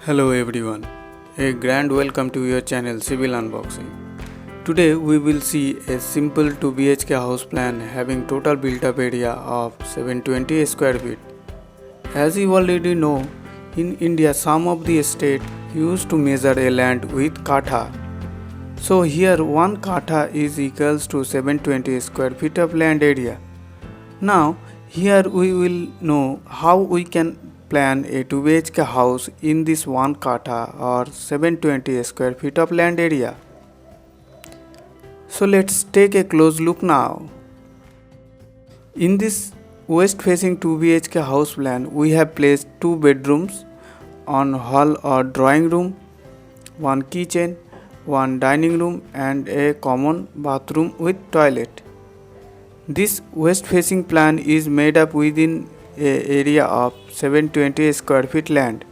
Hello everyone, a grand welcome to your channel Civil Unboxing. Today we will see a simple 2 BHK house plan having total built up area of 720 square feet. As you already know, in India some of the states used to measure a land with katha. So here 1 katha is equals to 720 square feet of land area. Now here we will know how we can plan a 2 BHK house in this 1 katha or 720 square feet of land area. So let's take a close look now. In this west facing 2 BHK house plan, we have placed 2 bedrooms on hall or drawing room, 1 kitchen, 1 dining room and a common bathroom with toilet. This west facing plan is made up within an area of 720 square feet land,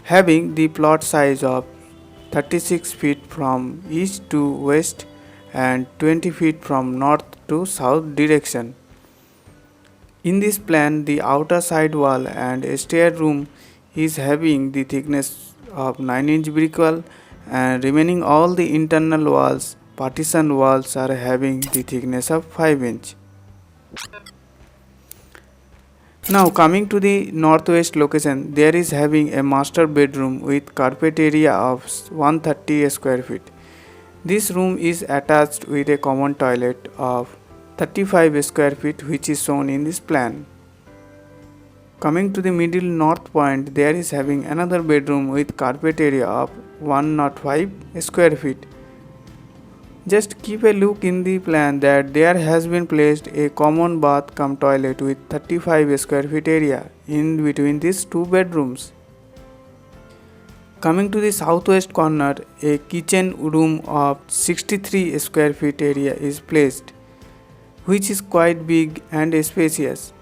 having the plot size of 36 feet from east to west and 20 feet from north to south direction. In this plan, the outer side wall and stair room is having the thickness of 9-inch brick wall, and remaining all the internal walls, partition walls, are having the thickness of 5-inch. Now coming to the northwest location, there is having a master bedroom with carpet area of 130 square feet. This room is attached with a common toilet of 35 square feet, which is shown in this plan. Coming to the middle north point, there is having another bedroom with carpet area of 105 square feet. Just keep a look in the plan that there has been placed a common bath cum toilet with 35 square feet area in between these 2 bedrooms. Coming to the southwest corner, a kitchen room of 63 square feet area is placed, which is quite big and spacious.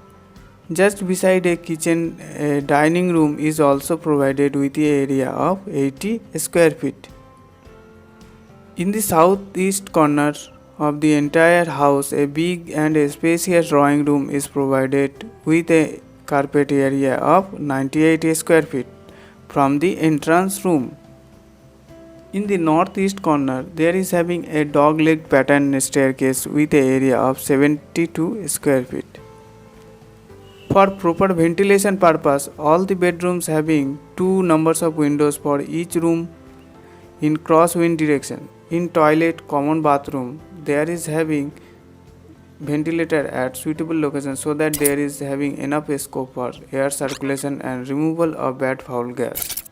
Just beside a kitchen, a dining room is also provided with the area of 80 square feet. In the southeast corner of the entire house, a big and spacious drawing room is provided with a carpet area of 98 square feet from the entrance room. In the northeast corner, there is having a dog-leg pattern staircase with an area of 72 square feet. For proper ventilation purpose, all the bedrooms having 2 numbers of windows for each room in cross wind direction. In toilet, common bathroom, there is having ventilator at suitable location so that there is having enough scope for air circulation and removal of bad foul gas.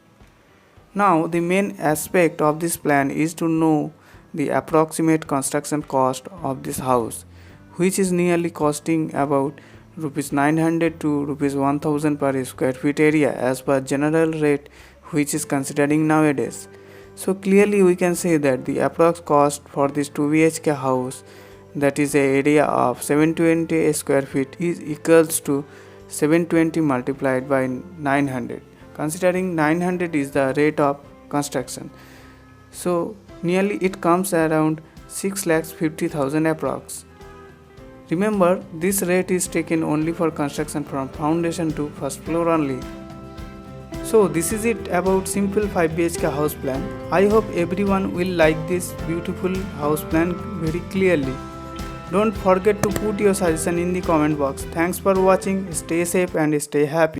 Now the main aspect of this plan is to know the approximate construction cost of this house, which is nearly costing about Rs 900 to Rs 1000 per square feet area as per general rate which is considering nowadays. So clearly we can say that the approx cost for this 2 BHK house, that is a area of 720 square feet, is equals to 720 multiplied by 900, considering 900 is the rate of construction. So nearly it comes around 6,50,000 approx. Remember, this rate is taken only for construction from foundation to first floor only. So this is it about simple 5 BHK house plan. I hope everyone will like this beautiful house plan very clearly. Don't forget to put your suggestion in the comment box. Thanks for watching. Stay safe and stay happy.